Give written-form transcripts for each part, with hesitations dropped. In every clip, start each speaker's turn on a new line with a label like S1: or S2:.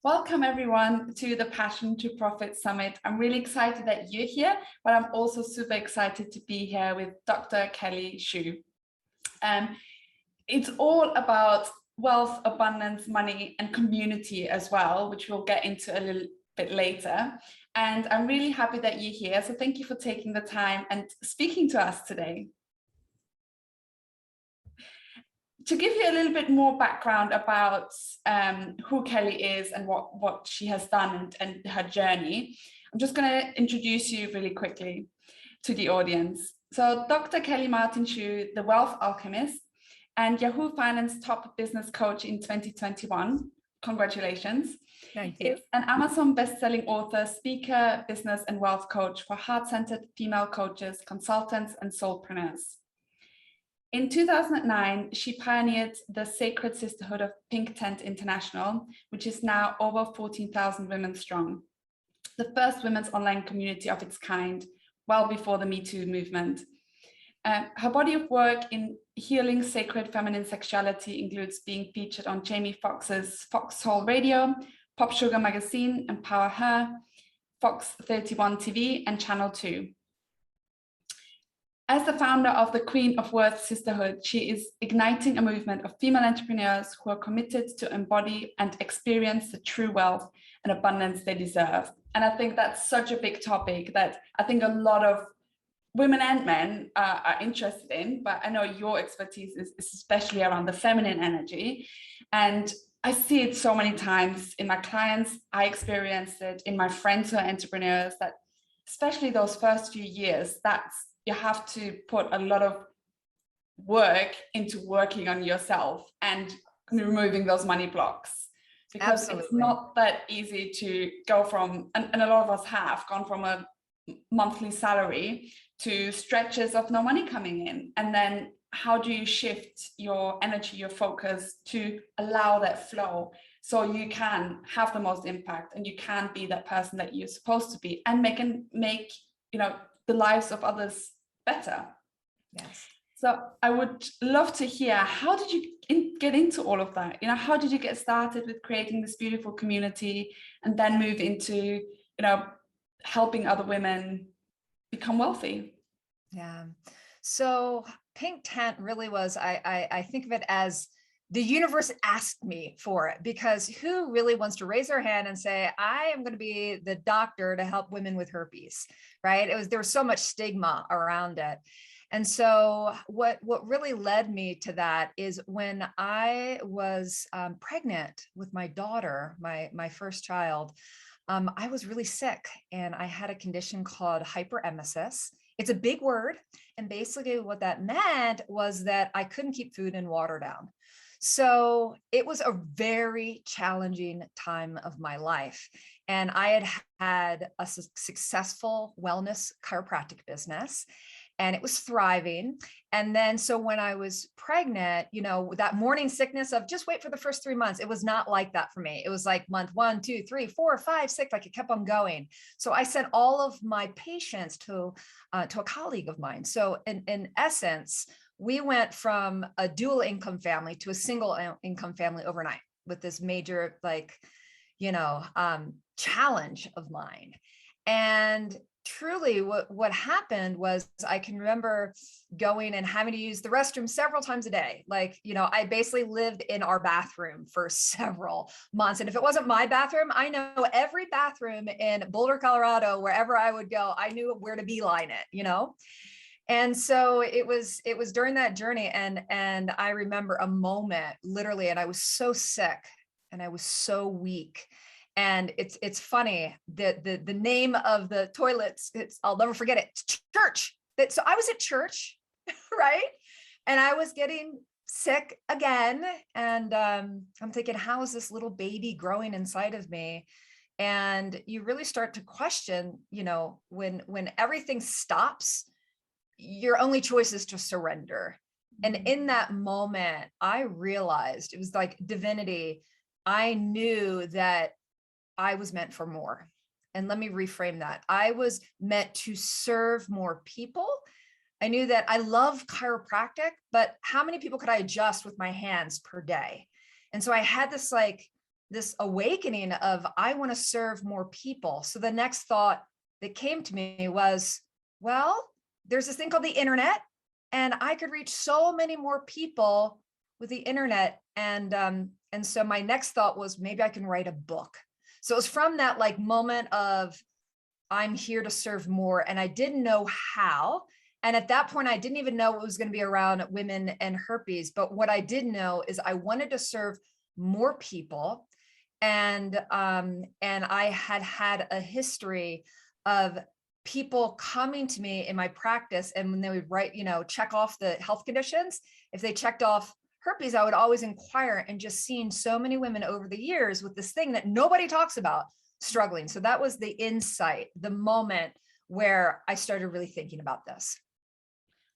S1: Welcome everyone to the Passion to Profit Summit. I'm really excited that you're here, but I'm also super excited to be here with Dr. Kelly Schuh. It's all about wealth, abundance, money, and community as well, which we'll get into a little bit later. And I'm really happy that you're here. So thank you for taking the time and speaking to us today. To give you a little bit more background about who Kelly is and what she has done and her journey, I'm just going to introduce you really quickly to the audience. So Dr. Kelly Martin Schuh, the Wealth Alchemist and Yahoo Finance top business coach in 2021. Congratulations.
S2: Thank you.
S1: Is an Amazon best-selling author, speaker, business and wealth coach for heart-centered female coaches, consultants and soulpreneurs. In 2009, she pioneered the sacred sisterhood of Pink Tent International, which is now over 14,000 women strong, the first women's online community of its kind, well before the Me Too movement. Her body of work in healing sacred feminine sexuality includes being featured on Jamie Foxx's Foxhole Radio, Pop Sugar Magazine, Empower Her, Fox 31 TV, and Channel 2. As the founder of the Queen of Worth Sisterhood, she is igniting a movement of female entrepreneurs who are committed to embody and experience the true wealth and abundance they deserve. And I think that's such a big topic that I think a lot of women and men are interested in, but I know your expertise is especially around the feminine energy. And I see it so many times in my clients. I experienced it in my friends who are entrepreneurs, that especially those first few years, you have to put a lot of work into working on yourself and removing those money blocks, because Absolutely. It's not that easy to go from, and a lot of us have gone from a monthly salary to stretches of no money coming in. And then how do you shift your energy, your focus to allow that flow so you can have the most impact and you can be that person that you're supposed to be and make the lives of others better.
S2: Yes.
S1: So I would love to hear, how did you get into all of that? How did you get started with creating this beautiful community and then move into, helping other women become wealthy?
S2: Yeah. So Pink Tent really was, I think of it as the universe asked me for it, because who really wants to raise their hand and say, I am going to be the doctor to help women with herpes, right? There was so much stigma around it. And so what really led me to that is when I was pregnant with my daughter, my first child, I was really sick and I had a condition called hyperemesis. It's a big word. And basically what that meant was that I couldn't keep food and water down. So it was a very challenging time of my life. And I had had a successful wellness chiropractic business, and it was thriving. And then, so when I was pregnant, that morning sickness of just wait for the first 3 months, it was not like that for me. It was like month 1, 2, 3, 4, 5, 6, like it kept on going. So I sent all of my patients to a colleague of mine. So in essence, we went from a dual income family to a single income family overnight with this major, challenge of mine. And truly what happened was I can remember going and having to use the restroom several times a day. I basically lived in our bathroom for several months. And if it wasn't my bathroom, I know every bathroom in Boulder, Colorado, wherever I would go, I knew where to beeline it, And so it was during that journey. And I remember a moment literally, and I was so sick and I was so weak. And it's funny that the name of the toilets, I'll never forget it, it's church. So I was at church, right? And I was getting sick again. And I'm thinking, how is this little baby growing inside of me? And you really start to question, when everything stops, your only choice is to surrender. And in that moment, I realized it was like divinity. I knew that I was meant for more. And let me reframe that. I was meant to serve more people. I knew that I love chiropractic, but how many people could I adjust with my hands per day? And so I had this this awakening of, I want to serve more people. So the next thought that came to me was, well, there's this thing called the internet, and I could reach so many more people with the internet. And so my next thought was, maybe I can write a book. So it was from that like moment of, I'm here to serve more, and I didn't know how. And at that point, I didn't even know it was going to be around women and herpes. But what I did know is I wanted to serve more people. And I had a history of people coming to me in my practice, and when they would write, check off the health conditions, if they checked off herpes, I would always inquire, and just seeing so many women over the years with this thing that nobody talks about, struggling. So that was the insight, the moment where I started really thinking about this.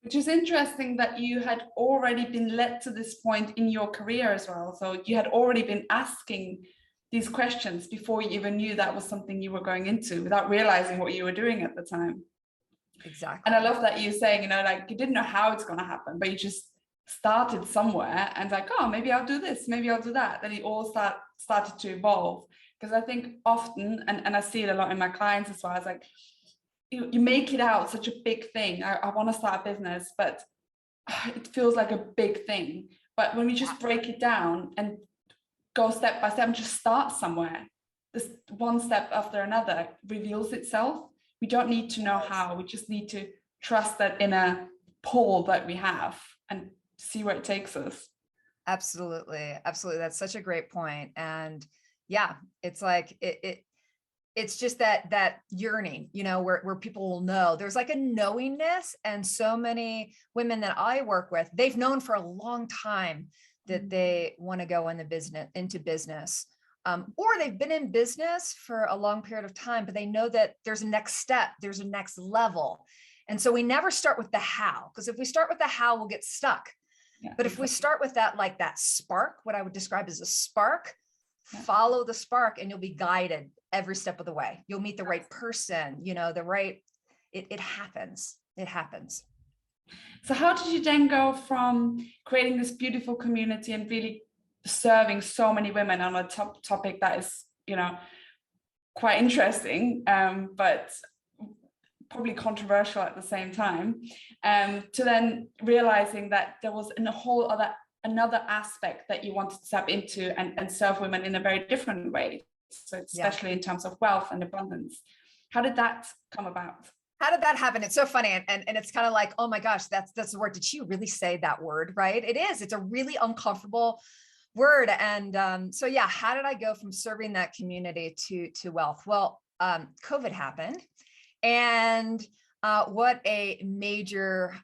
S1: Which is interesting that you had already been led to this point in your career as well. So you had already been asking these questions before you even knew that was something you were going into, without realizing what you were doing at the time.
S2: Exactly.
S1: And I love that you're saying, like you didn't know how it's going to happen, but you just started somewhere and like, oh, maybe I'll do this, maybe I'll do that. Then it all started to evolve. Because I think often, and I see it a lot in my clients as well, it's like, you make it out such a big thing. I want to start a business, but it feels like a big thing. But when we just break it down and go step by step and just start somewhere, this one step after another reveals itself. We don't need to know how, we just need to trust that inner pull that we have and see where it takes us.
S2: Absolutely. Absolutely. That's such a great point. And yeah, it's like, it's just that yearning, where people will know. There's like a knowingness, and so many women that I work with, they've known for a long time that they want to go into business, or they've been in business for a long period of time, but they know that there's a next step, there's a next level. And so we never start with the how, because if we start with the how, we'll get stuck. Yeah, but if we start with that, like that spark, what I would describe as a spark, follow the spark, and you'll be guided every step of the way. You'll meet the right person, it happens. It happens.
S1: So how did you then go from creating this beautiful community and really serving so many women on a topic that is, quite interesting, but probably controversial at the same time, to then realizing that there was another aspect that you wanted to tap into and serve women in a very different way, so especially in terms of wealth and abundance. How did that come about?
S2: How did that happen? It's so funny. And it's kind of like, oh my gosh, that's the word. Did she really say that word? Right? It is. It's a really uncomfortable word. And so yeah, how did I go from serving that community to wealth? Well, COVID happened. And what a major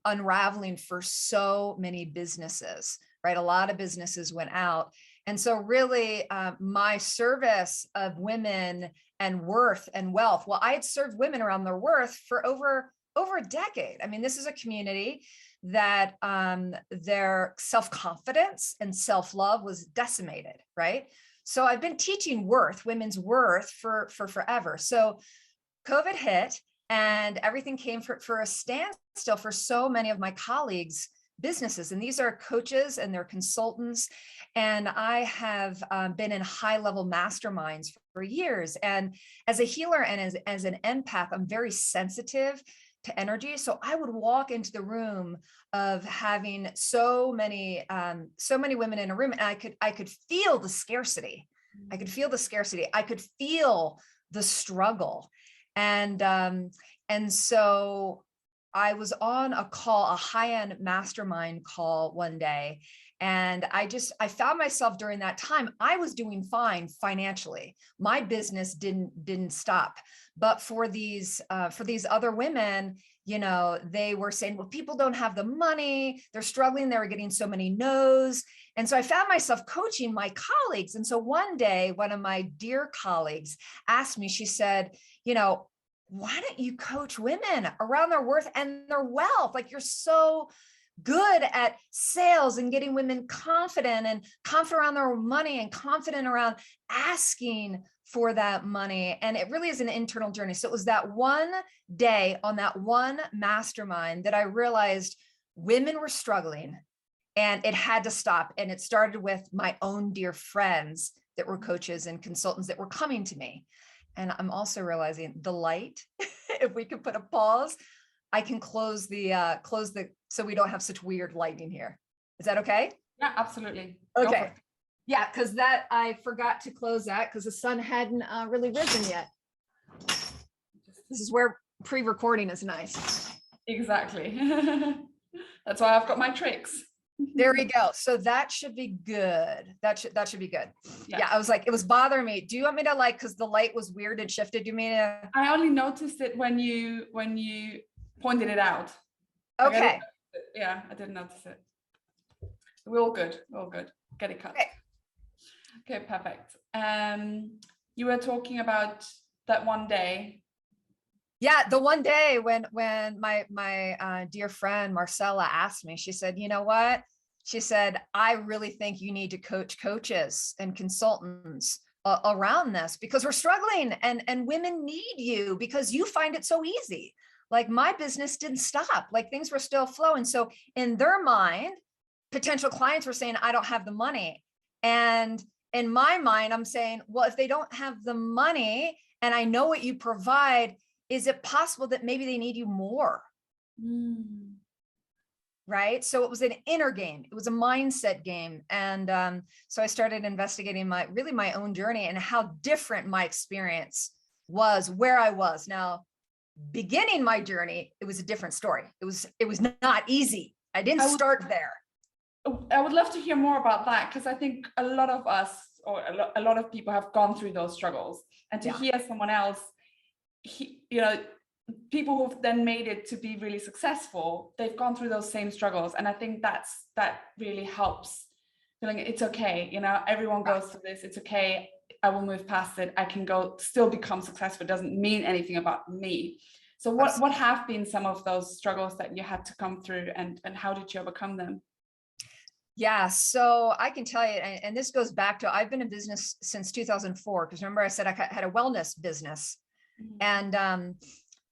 S2: unraveling for so many businesses, right? A lot of businesses went out. And so really my service of women and worth and wealth, well, I had served women around their worth for over a decade. I mean, this is a community that their self-confidence and self-love was decimated, right? So I've been teaching women's worth for forever. So COVID hit, and everything came for a standstill for so many of my colleagues' businesses. And these are coaches and they're consultants. And I have been in high-level masterminds for years. And as a healer and as an empath, I'm very sensitive to energy. So I would walk into the room of having so many women in a room, and I could feel the scarcity. I could feel the scarcity. I could feel the struggle. And so I was on a call, a high-end mastermind call one day. And I found myself during that time, I was doing fine financially. My business didn't stop. But for these other women, they were saying, well, people don't have the money, they're struggling, they were getting so many no's. And so I found myself coaching my colleagues. And so one day, one of my dear colleagues asked me, she said, why don't you coach women around their worth and their wealth? Like, you're so good at sales and getting women confident around their money and confident around asking for that money. And it really is an internal journey. So it was that one day on that one mastermind that I realized women were struggling and it had to stop. And it started with my own dear friends that were coaches and consultants that were coming to me. And I'm also realizing the light, if we could put a pause, I can close the, so we don't have such weird lighting here. Is that okay?
S1: Yeah, absolutely.
S2: Okay. Yeah, because that I forgot to close that because the sun hadn't really risen yet. This is where pre-recording is nice.
S1: Exactly. That's why I've got my tricks.
S2: There we go. So that should be good. That should be good. Yeah, I was like, it was bothering me. Do you want me to like, because the light was weird and shifted? Do you mean to?
S1: I only noticed it when you pointed it out.
S2: Okay.
S1: Yeah, I didn't notice it. We're all good. We're all good. Get it cut. Okay, perfect. You were talking about that one day.
S2: Yeah, the one day when my dear friend Marcella asked me, she said, you know what? She said, I really think you need to coach coaches and consultants around this because we're struggling and women need you because you find it so easy. Like my business didn't stop, like things were still flowing. So in their mind, potential clients were saying, I don't have the money. And in my mind, I'm saying, well, if they don't have the money and I know what you provide, is it possible that maybe they need you more? Right? So it was an inner game. It was a mindset game. And so I started investigating my own journey and how different my experience was where I was. Now, beginning my journey, it was a different story. It was not easy. I didn't start there.
S1: I would love to hear more about that because I think a lot of us or a lot of people have gone through those struggles, and to hear someone else, people who've then made it to be really successful, they've gone through those same struggles, and I think that really helps. Feeling it's okay, everyone goes through this. It's okay. I will move past it. I can still become successful. It doesn't mean anything about me. So what have been some of those struggles that you had to come through, and how did you overcome them?
S2: Yeah, so I can tell you, and this goes back to, I've been in business since 2004, because remember I said I had a wellness business. And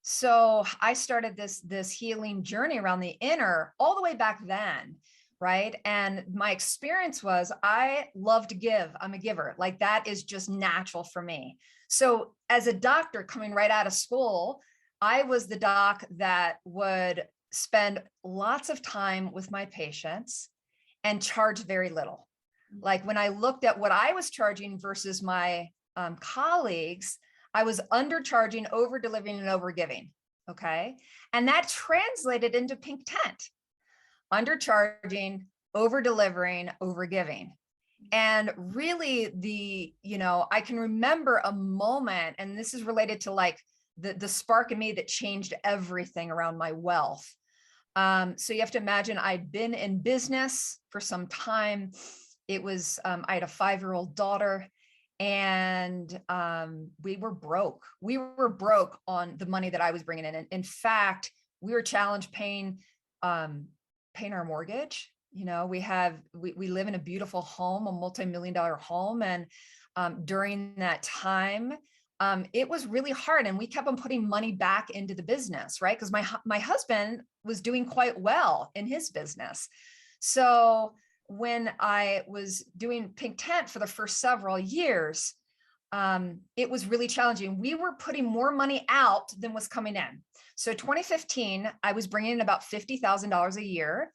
S2: so I started this healing journey around the inner all the way back then, right? And my experience was I love to give. I'm a giver. Like that is just natural for me. So as a doctor coming right out of school, I was the doc that would spend lots of time with my patients and charge very little. Like when I looked at what I was charging versus my colleagues, I was undercharging, over delivering, and over giving. Okay. And that translated into pink tent, undercharging, over delivering, over giving. And really I can remember a moment, and this is related to like the spark in me that changed everything around my wealth. So you have to imagine I'd been in business for some time. It was, I had a 5-year-old daughter, and we were broke. We were broke on the money that I was bringing in. And in fact, we were challenged paying our mortgage. We live in a beautiful home, a multi-million-dollar home. And during that time, it was really hard, and we kept on putting money back into the business, right? Because my husband was doing quite well in his business. So when I was doing Pink Tent for the first several years, it was really challenging. We were putting more money out than was coming in. So 2015, I was bringing in about $50,000 a year,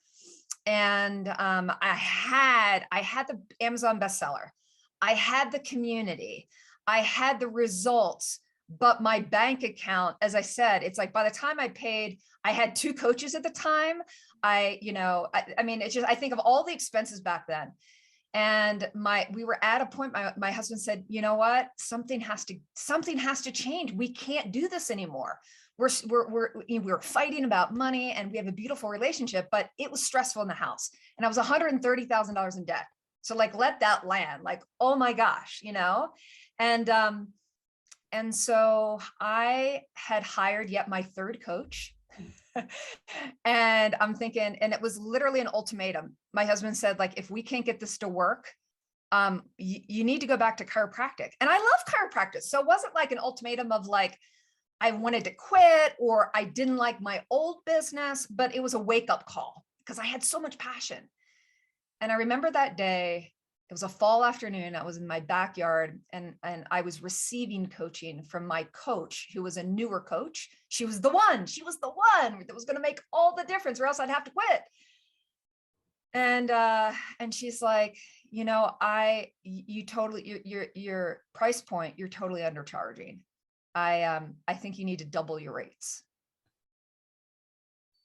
S2: and I had the Amazon bestseller. I had the community. I had the results, but my bank account, as I said, it's like by the time I paid, I had 2 coaches at the time. I mean, it's just, I think of all the expenses back then. And we were at a point, my husband said, you know what, something has to change. We can't do this anymore. We're fighting about money, and we have a beautiful relationship, but it was stressful in the house. And I was $130,000 in debt. So like, let that land, like, oh my gosh, And so I had hired yet my 3rd coach. And I'm thinking, and it was literally an ultimatum. My husband said, like, if we can't get this to work, you need to go back to chiropractic. And I love chiropractic. So it wasn't like an ultimatum of like, I wanted to quit or I didn't like my old business, but it was a wake up call because I had so much passion. And I remember that day It was a fall afternoon. I was in my backyard, and I was receiving coaching from my coach, who was a newer coach. She was the one that was going to make all the difference, or else I'd have to quit. And she's like, you know, you totally, your price point, you're totally undercharging. I think you need to double your rates.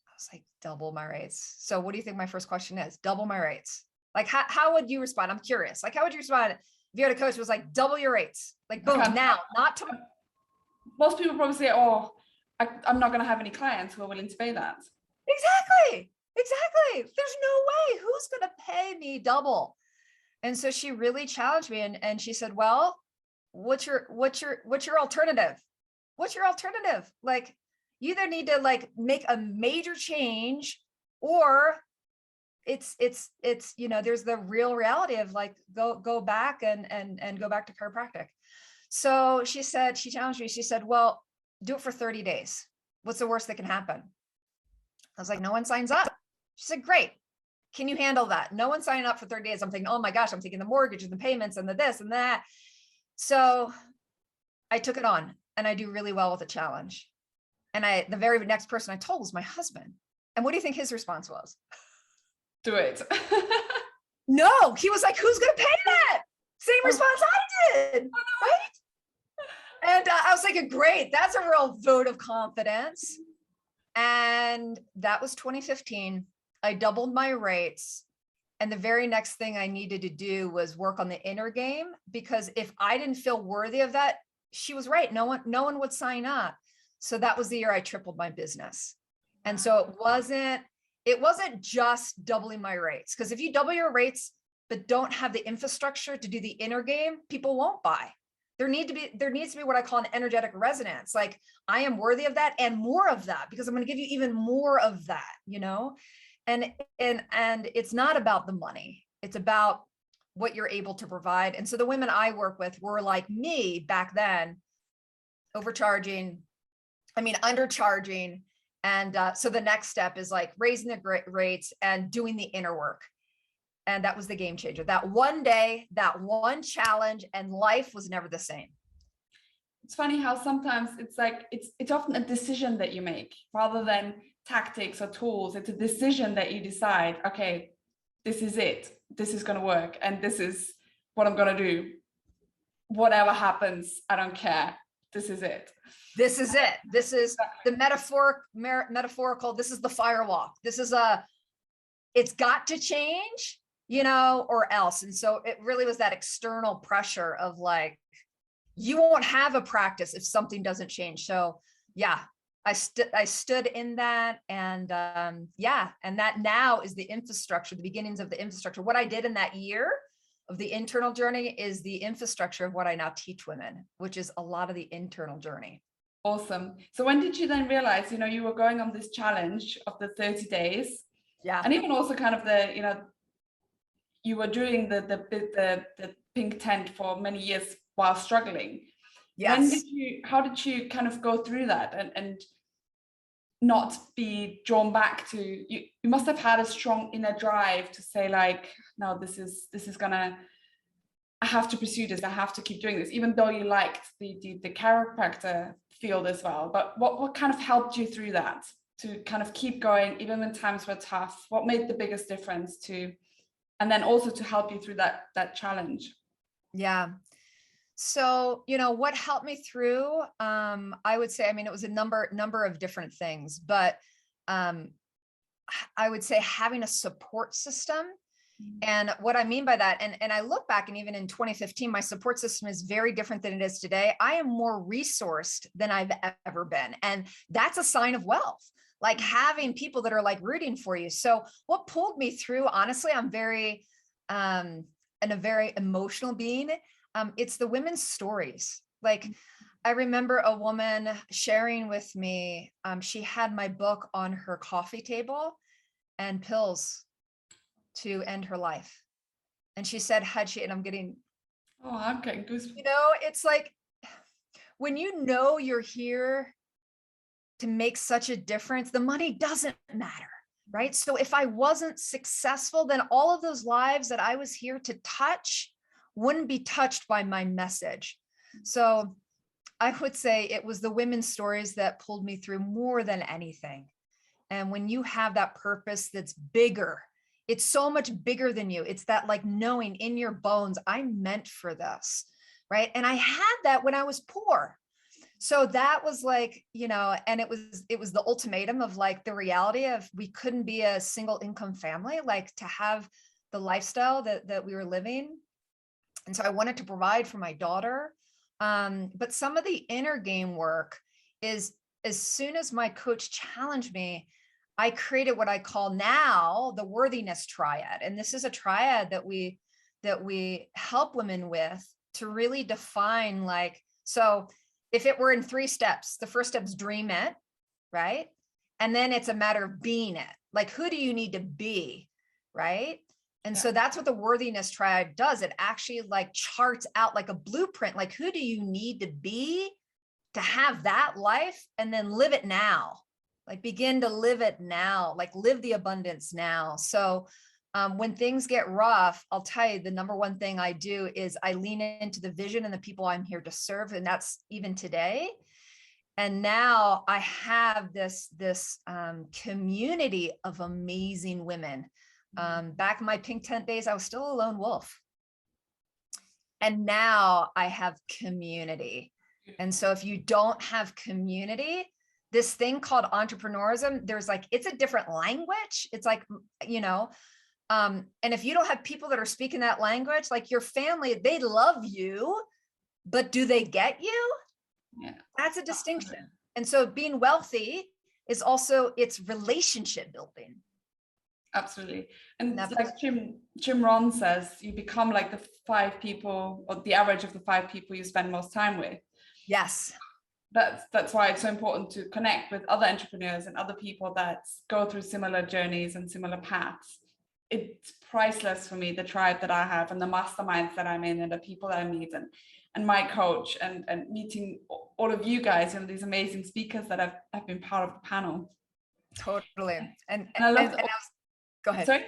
S2: I was like, double my rates. So what do you think my first question is? Double my rates. Like, how would you respond? I'm curious. Like, how would you respond if you had a coach who was like, double your rates? Like, boom,
S1: Okay.
S2: now, not tomorrow.
S1: Most people probably say, oh, I'm not going to have any clients who are willing to pay that.
S2: Exactly. There's no way. Who's going to pay me double? And so she really challenged me, and she said, well, what's your alternative? What's your alternative? Like, you either need to like make a major change, or it's, you know, there's the real reality of like, go back and go back to chiropractic. So she challenged me. She said, well, do it for 30 days. What's the worst that can happen? I was like, no one signs up. She said, great. Can you handle that? No one signing up for 30 days. I'm thinking, oh my gosh, I'm taking the mortgage and the payments and the this and that. So I took it on, and I do really well with the challenge. And the very next person I told was my husband. And what do you think his response was?
S1: Do it.
S2: No, he was like, who's going to pay that? Same response I did, right? And I was like, great, that's a real vote of confidence. And that was 2015. I doubled my rates. And the very next thing I needed to do was work on the inner game, because if I didn't feel worthy of that, she was right. No one would sign up. So that was the year I tripled my business. And so it wasn't just doubling my rates, because if you double your rates but don't have the infrastructure to do the inner game, people won't buy. There needs to be what I call an energetic resonance. Like, I am worthy of that and more of that, because I'm going to give you even more of that, you know? And it's not about the money. It's about what you're able to provide. And so the women I work with were like me back then, undercharging. And so the next step is like raising the rates and doing the inner work. And that was the game changer. That one day, that one challenge, and life was never the same.
S1: It's funny how sometimes it's like, it's often a decision that you make rather than tactics or tools. It's a decision that you decide, okay, this is it. This is going to work. And this is what I'm going to do. Whatever happens, I don't care. This is it.
S2: This is it. This is the metaphorical. This is the firewalk. This is it's got to change, you know, or else. And so it really was that external pressure of like, you won't have a practice if something doesn't change. So yeah, I stood in that, and and that now is the infrastructure, the beginnings of the infrastructure. What I did in that year of the internal journey is the infrastructure of what I now teach women, which is a lot of the internal journey.
S1: Awesome. So when did you then realize, you know, you were going on this challenge of the 30 days?
S2: Yeah.
S1: And even also kind of the, you know, you were doing the pink tent for many years while struggling.
S2: Yes.
S1: How did you kind of go through that and not be drawn back to, you must have had a strong inner drive to say like, no, this is gonna, I have to pursue this, I have to keep doing this, even though you liked the chiropractor field as well. But what kind of helped you through that to kind of keep going even when times were tough? What made the biggest difference and then also to help you through that challenge?
S2: Yeah. So, you know, what helped me through, I would say, I mean, it was a number of different things, but I would say having a support system. And what I mean by that, and I look back, and even in 2015, my support system is very different than it is today. I am more resourced than I've ever been. And that's a sign of wealth, like having people that are like rooting for you. So what pulled me through, honestly, I'm very, and a very emotional being. It's the women's stories. Like, I remember a woman sharing with me, she had my book on her coffee table and pills to end her life. And she said, and I'm getting,
S1: goosebumps.
S2: You know, it's like, when you know you're here to make such a difference, the money doesn't matter. right? So if I wasn't successful, then all of those lives that I was here to touch wouldn't be touched by my message. So I would say it was the women's stories that pulled me through more than anything. And when you have that purpose that's bigger, it's so much bigger than you. It's that like knowing in your bones, I'm meant for this, right? And I had that when I was poor. So that was like, and it was the ultimatum of like the reality of we couldn't be a single income family, like to have the lifestyle that we were living. And so I wanted to provide for my daughter. But some of the inner game work is, as soon as my coach challenged me, I created what I call now the worthiness triad. And this is a triad that we help women with to really define, like, so if it were in 3 steps, the first step is dream it, right? And then it's a matter of being it. Like, who do you need to be, right? And so that's what the worthiness triad does. It actually like charts out like a blueprint, like who do you need to be to have that life, and then live it now. Like begin to live it now, like live the abundance now. So when things get rough, I'll tell you, the number one thing I do is I lean into the vision and the people I'm here to serve. And that's even today. And now I have this community of amazing women. Back in my pink tent days, I was still a lone wolf. And now I have community. And so if you don't have community, this thing called entrepreneurism, there's like, it's a different language. It's like, and if you don't have people that are speaking that language, like your family, they love you, but do they get you?
S1: Yeah.
S2: That's a distinction. And so being wealthy is also, it's relationship building.
S1: Absolutely. And like Jim Rohn says, you become like the 5 people, or the average of the 5 people you spend most time with.
S2: Yes.
S1: That's why it's so important to connect with other entrepreneurs and other people that go through similar journeys and similar paths. It's priceless for me, the tribe that I have and the masterminds that I'm in and the people that I meet and my coach and meeting all of you guys and these amazing speakers that have been part of the panel.
S2: Totally. And
S1: I love
S2: go ahead.
S1: Sorry?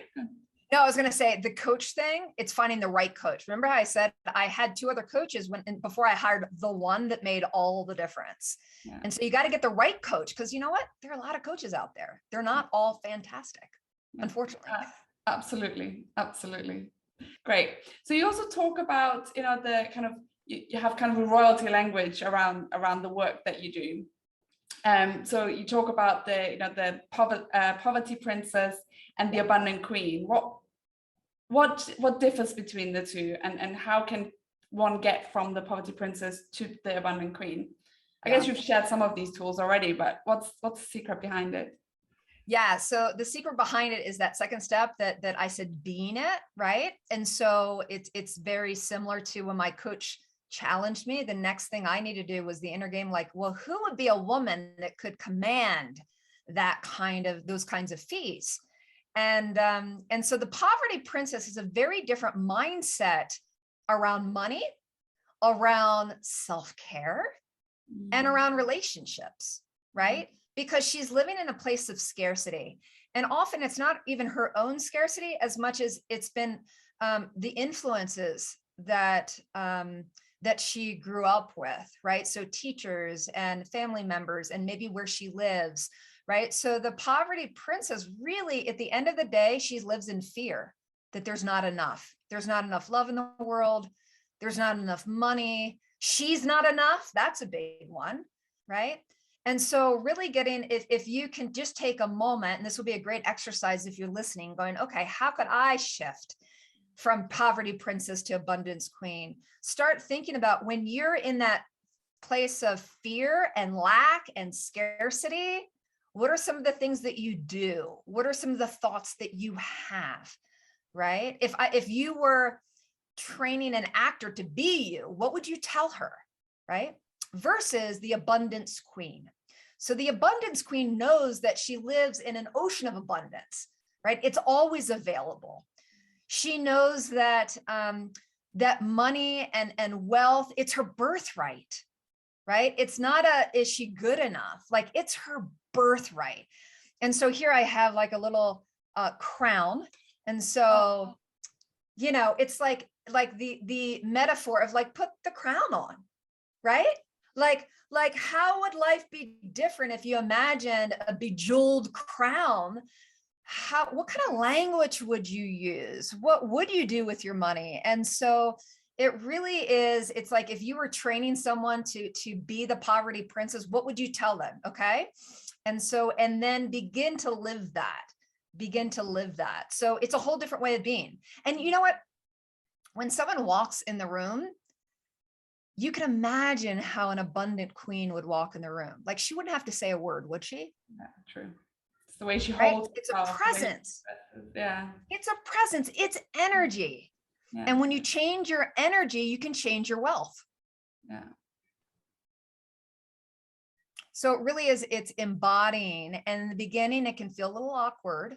S2: No, I was going to say the coach thing, it's finding the right coach. Remember how I said I had 2 other coaches before I hired the one that made all the difference. Yeah. And so you got to get the right coach, because you know what? There are a lot of coaches out there. They're not all fantastic, unfortunately.
S1: Absolutely. Absolutely. Great. So you also talk about, the kind of, you have kind of a royalty language around the work that you do. So you talk about the poverty princess and the abundant queen. What differs between the two, and how can one get from the poverty princess to the abundant queen? I guess you've shared some of these tools already, but what's the secret behind it?
S2: Yeah, so the secret behind it is that second step that I said, being it, right? And so it's very similar to when my coach challenged me. The next thing I need to do was the inner game, like, well, who would be a woman that could command those kinds of fees? And so the poverty princess is a very different mindset around money, around self-care, and around relationships, right? Because she's living in a place of scarcity. And often it's not even her own scarcity as much as it's been the influences that she grew up with, right? So teachers and family members and maybe where she lives, right? So the poverty princess, really, at the end of the day, she lives in fear that there's not enough. There's not enough love in the world. There's not enough money. She's not enough. That's a big one, right? And so really getting, if you can just take a moment, and this will be a great exercise if you're listening, going, okay, how could I shift from poverty princess to abundance queen? Start thinking about when you're in that place of fear and lack and scarcity, what are some of the things that you do? What are some of the thoughts that you have, right? If you were training an actor to be you, what would you tell her, right? Versus the abundance queen. So the abundance queen knows that she lives in an ocean of abundance, right? It's always available. She knows that that money and wealth, it's her birthright, right? It's not is she good enough? Like, it's her birthright. And so here I have like a little crown. And so, you know, it's like the metaphor of like, put the crown on, right? Like how would life be different if you imagined a bejeweled crown? What kind of language would you use? What would you do with your money? And so it really is, it's like if you were training someone to be the poverty princess, what would you tell them? Okay. And so, and then begin to live that. So it's a whole different way of being. And you know what? When someone walks in the room, you can imagine how an abundant queen would walk in the room. Like she wouldn't have to say a word, would she?
S1: Yeah, true. It's the way she
S2: Right?
S1: holds
S2: It's a
S1: herself,
S2: presence.
S1: Yeah.
S2: It's a presence. It's energy.
S1: Yeah.
S2: And when you change your energy, you can change your wealth.
S1: Yeah.
S2: So it really is, it's embodying. And in the beginning, it can feel a little awkward,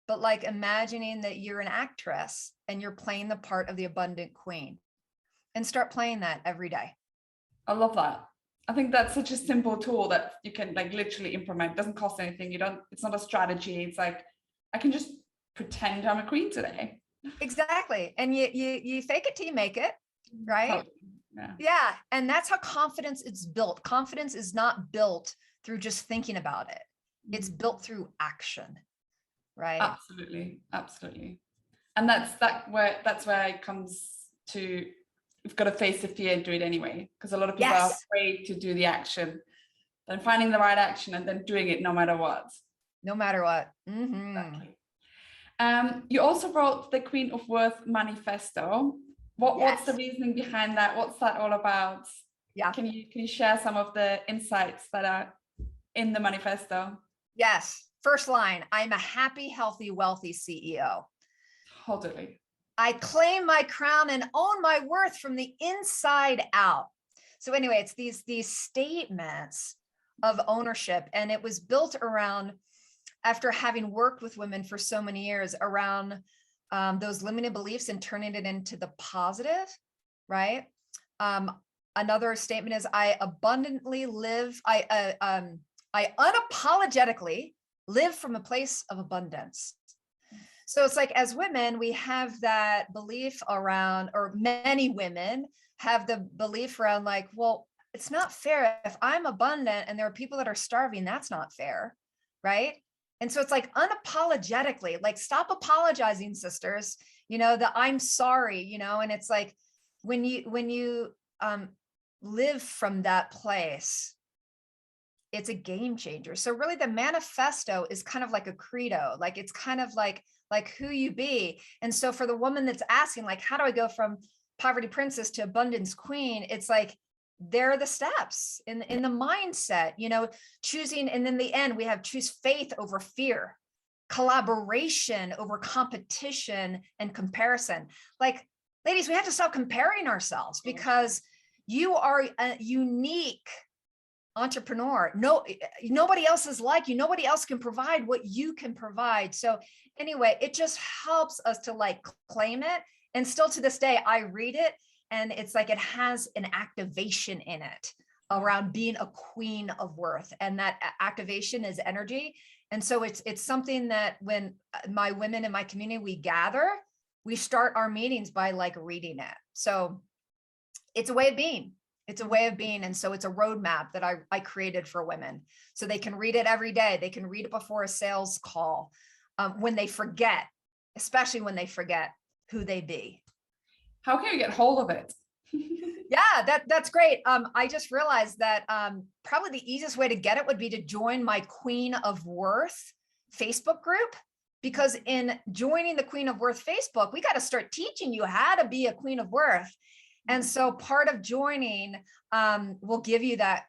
S2: but like imagining that you're an actress and you're playing the part of the abundant queen, and start playing that every day.
S1: I love that. I think that's such a simple tool that you can like literally implement. It doesn't cost anything. It's not a strategy. It's like, I can just pretend I'm a queen today.
S2: Exactly. And you fake it till you make it, right?
S1: Yeah.
S2: Yeah. And that's how confidence is built. Confidence is not built through just thinking about it. It's built through action, right?
S1: Absolutely. Absolutely. And that's where it comes to, we've got to face the fear and do it anyway. Because a lot of people are afraid to do the action, then finding the right action and then doing it no matter what.
S2: No matter what. Mm-hmm.
S1: Exactly. You also wrote the Queen of Worth Manifesto. What's the reasoning behind that? What's that all about?
S2: Yeah.
S1: Can you share some of the insights that are in the manifesto?
S2: Yes. First line, I'm a happy, healthy, wealthy CEO.
S1: Totally.
S2: I claim my crown and own my worth from the inside out. So anyway, it's these statements of ownership, and it was built around, after having worked with women for so many years, around those limited beliefs and turning it into the positive, right? Another statement is I unapologetically live from a place of abundance. So it's like, as women, we have that belief around, or many women have the belief around like, well, it's not fair. If I'm abundant and there are people that are starving, that's not fair, right? And so it's like unapologetically, like stop apologizing, sisters, you know, the I'm sorry, you know, and it's like when you live from that place, it's a game changer. So really the manifesto is kind of like a credo, like it's kind of like who you be. And so for the woman that's asking, like, how do I go from poverty princess to abundance queen? It's like, there are the steps in the mindset, you know, choosing. And in the end, we have choose faith over fear, collaboration over competition and comparison. Like, ladies, we have to stop comparing ourselves, because you are a unique entrepreneur. Nobody else is like you. Nobody else can provide what you can provide. So anyway, it just helps us to like claim it. And still to this day, I read it and it's like it has an activation in it around being a queen of worth. And that activation is energy. And so it's something that when my women in my community, we gather, we start our meetings by like reading it. So it's a way of being. It's a way of being. And so it's a roadmap that I created for women. So they can read it every day. They can read it before a sales call, when they forget, especially when they forget who they be.
S1: How can you get hold of it?
S2: Yeah, that's great. I just realized that probably the easiest way to get it would be to join my Queen of Worth Facebook group, because in joining the Queen of Worth Facebook, we got to start teaching you how to be a Queen of Worth. And so part of joining will give you that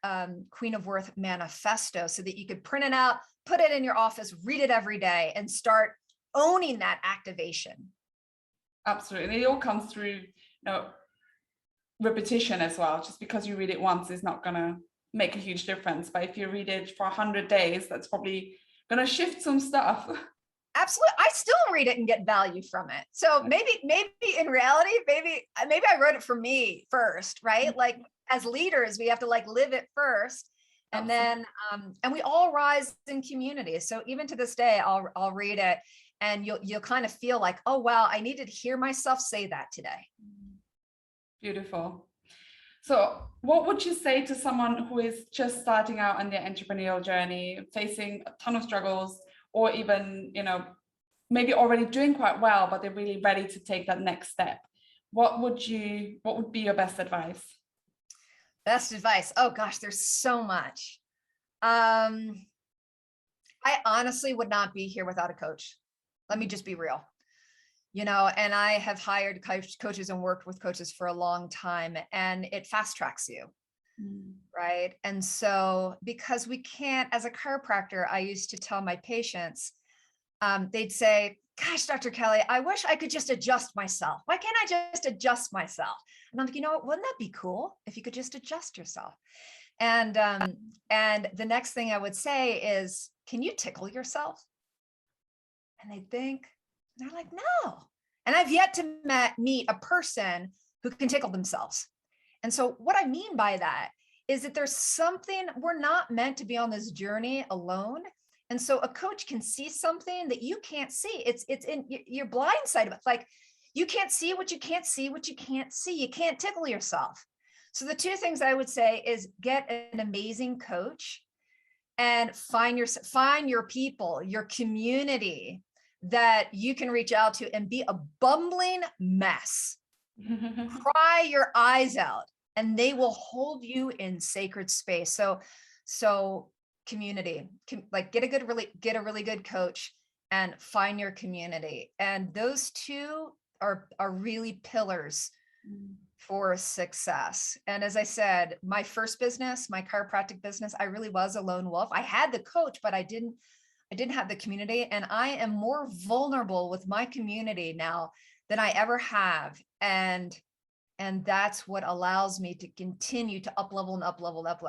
S2: Queen of Worth manifesto so that you could print it out, put it in your office, read it every day, and start owning that activation.
S1: Absolutely. And it all comes through, you know, repetition as well. Just because you read it once is not going to make a huge difference. But if you read it for 100 days, that's probably going to shift some stuff.
S2: Absolutely. I still read it and get value from it. So maybe in reality, maybe I wrote it for me first, right? Like as leaders, we have to like live it first. And then, and we all rise in community. So even to this day, I'll read it and you'll kind of feel like, oh, wow, I needed to hear myself say that today.
S1: Beautiful. So what would you say to someone who is just starting out on their entrepreneurial journey, facing a ton of struggles, or even, maybe already doing quite well, but they're really ready to take that next step? What would be your best advice?
S2: Best advice. Oh gosh, there's so much. I honestly would not be here without a coach. Let me just be real. And I have hired coaches and worked with coaches for a long time, and it fast tracks you. Right. And so, because we can't, as a chiropractor, I used to tell my patients, they'd say, gosh, Dr. Kelly, I wish I could just adjust myself. Why can't I just adjust myself? And I'm like, wouldn't that be cool if you could just adjust yourself? And the next thing I would say is, can you tickle yourself? And they think, they're like, no. And I've yet to meet a person who can tickle themselves. And so what I mean by that is that there's something, we're not meant to be on this journey alone. And so a coach can see something that you can't see. It's in your blind side of it. Like, you can't see what you can't see, what you can't see. You can't tickle yourself. So the two things I would say is get an amazing coach and find your people, your community that you can reach out to and be a bumbling mess. Cry your eyes out and they will hold you in sacred space. So community, like get a really good coach and find your community. And those two are really pillars for success. And as I said, my first business, my chiropractic business, I really was a lone wolf. I had the coach, but I didn't have the community. And I am more vulnerable with my community now than I ever have. And that's what allows me to continue to up level.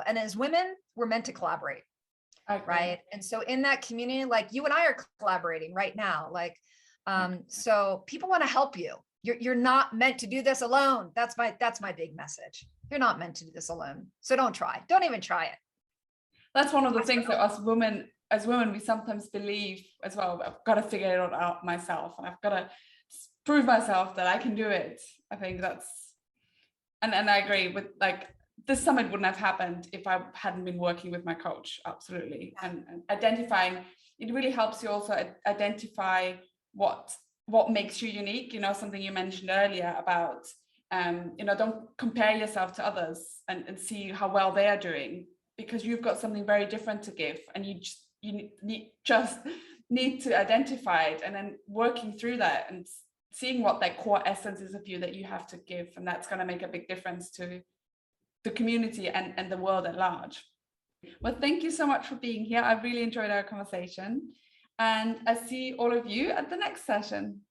S2: And as women, we're meant to collaborate. Right. And so in that community, like you and I are collaborating right now, like, so people want to help you. You're not meant to do this alone. That's my big message. You're not meant to do this alone. So don't even try it.
S1: That's one of the things that as women, we sometimes believe as well. I've got to figure it out myself, and I've got to prove myself that I can do it. I think that's, and I agree with, like, this summit wouldn't have happened if I hadn't been working with my coach. Absolutely. And identifying, it really helps you also identify what makes you unique. Something you mentioned earlier about, don't compare yourself to others and see how well they are doing, because you've got something very different to give, and you just need to identify it, and then working through that and seeing what that core essence is of you that you have to give. And that's going to make a big difference to the community and the world at large. Well, thank you so much for being here. I really enjoyed our conversation, and I see all of you at the next session.